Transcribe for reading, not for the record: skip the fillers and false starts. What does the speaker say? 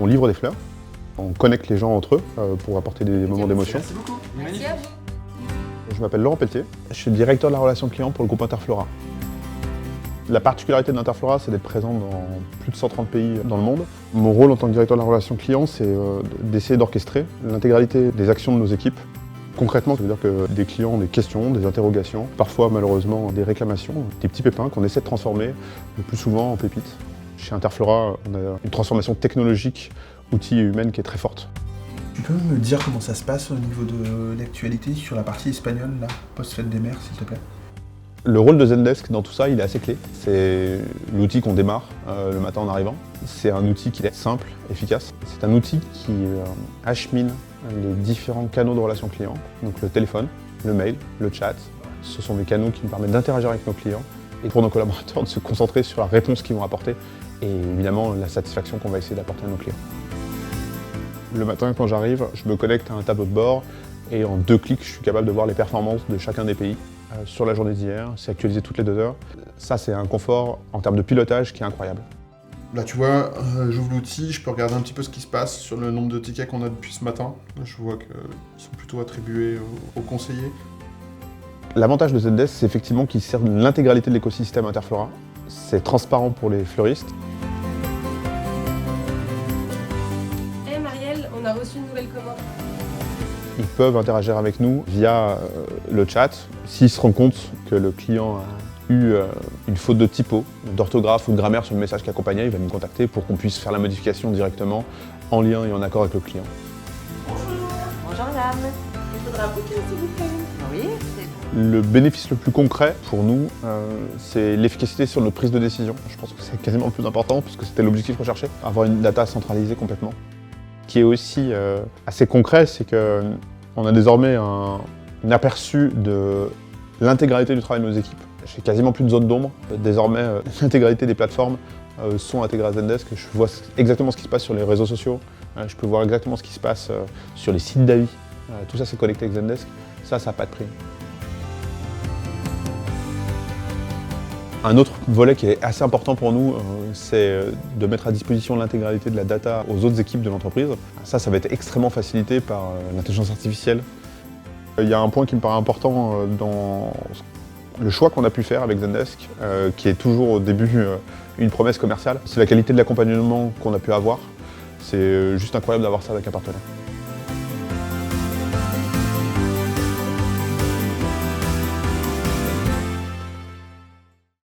On livre des fleurs, on connecte les gens entre eux pour apporter des moments d'émotion. Merci beaucoup. Merci à vous. Je m'appelle Laurent Pelletier, je suis directeur de la relation client pour le groupe Interflora. La particularité d'Interflora, c'est d'être présent dans plus de 130 pays dans le monde. Mon rôle en tant que directeur de la relation client, c'est d'essayer d'orchestrer l'intégralité des actions de nos équipes. Concrètement, ça veut dire que des clients ont des questions, des interrogations, parfois malheureusement des réclamations, des petits pépins qu'on essaie de transformer le plus souvent en pépites. Chez Interflora, on a une transformation technologique, outils et humaine qui est très forte. Tu peux me dire comment ça se passe au niveau de l'actualité sur la partie espagnole, là, post-fête des mères, s'il te plaît? Le rôle de Zendesk dans tout ça, il est assez clé. C'est l'outil qu'on démarre le matin en arrivant. C'est un outil qui est simple, efficace. C'est un outil qui achemine les différents canaux de relation client. Donc le téléphone, le mail, le chat. Ce sont des canaux qui nous permettent d'interagir avec nos clients et pour nos collaborateurs de se concentrer sur la réponse qu'ils vont apporter et évidemment la satisfaction qu'on va essayer d'apporter à nos clients. Le matin, quand j'arrive, je me connecte à un tableau de bord et en 2 clics, je suis capable de voir les performances de chacun des pays sur la journée d'hier. C'est actualisé toutes les 2 heures. Ça, c'est un confort en termes de pilotage qui est incroyable. Là, tu vois, j'ouvre l'outil, je peux regarder un petit peu ce qui se passe sur le nombre de tickets qu'on a depuis ce matin. Là, je vois qu'ils sont plutôt attribués aux conseillers. L'avantage de Zendesk, c'est effectivement qu'il sert de l'intégralité de l'écosystème Interflora. C'est transparent pour les fleuristes. Hey Marielle, on a reçu une nouvelle commande. Ils peuvent interagir avec nous via le chat. S'ils se rendent compte que le client a eu une faute de typo, d'orthographe ou de grammaire sur le message qui accompagnait, il va nous contacter pour qu'on puisse faire la modification directement en lien et en accord avec le client. Bonjour madame. Il faudra un bouquin s'il vous plaît. Oui, c'est bon. Le bénéfice le plus concret pour nous, c'est l'efficacité sur notre prise de décision. Je pense que c'est quasiment le plus important puisque c'était l'objectif recherché, avoir une data centralisée complètement. Ce qui est aussi assez concret, c'est qu'on a désormais un aperçu de l'intégralité du travail de nos équipes. J'ai quasiment plus de zone d'ombre. Désormais, l'intégralité des plateformes sont intégrées à Zendesk. Je vois exactement ce qui se passe sur les réseaux sociaux. Je peux voir exactement ce qui se passe sur les sites d'avis. Tout ça, c'est connecté avec Zendesk. Ça n'a pas de prix. Un autre volet qui est assez important pour nous, c'est de mettre à disposition l'intégralité de la data aux autres équipes de l'entreprise. Ça va être extrêmement facilité par l'intelligence artificielle. Il y a un point qui me paraît important dans le choix qu'on a pu faire avec Zendesk, qui est toujours au début une promesse commerciale. C'est la qualité de l'accompagnement qu'on a pu avoir. C'est juste incroyable d'avoir ça avec un partenaire.